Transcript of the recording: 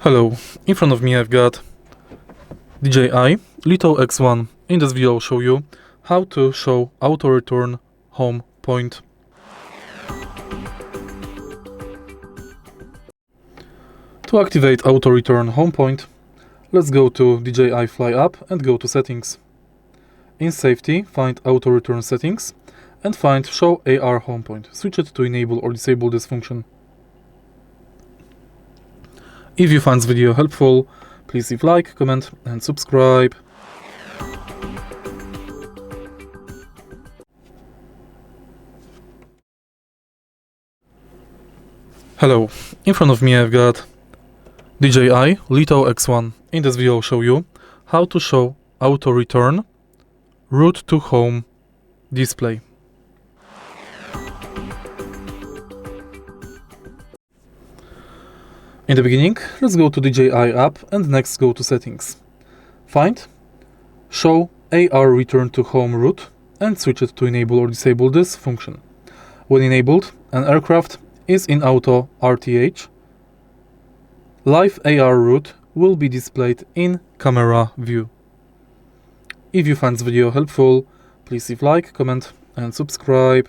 Hello, in front of me I've got DJI Lito X1. In this video I'll show you how to show auto return home point. To activate auto return home point, let's go to DJI Fly app and go to settings. In safety, find auto return settings and find show AR home point. Switch it to enable or disable this function. If you find this video helpful, please leave like, comment and subscribe. Hello, in front of me I've got DJI Lito X1. In this video I'll show you how to show auto return route to home display. In the beginning, let's go to DJI app and next go to settings. Find show AR return to home route and switch it to enable or disable this function. When enabled, an aircraft is in Auto RTH. Live AR route will be displayed in camera view. If you find this video helpful, please leave like, comment and subscribe.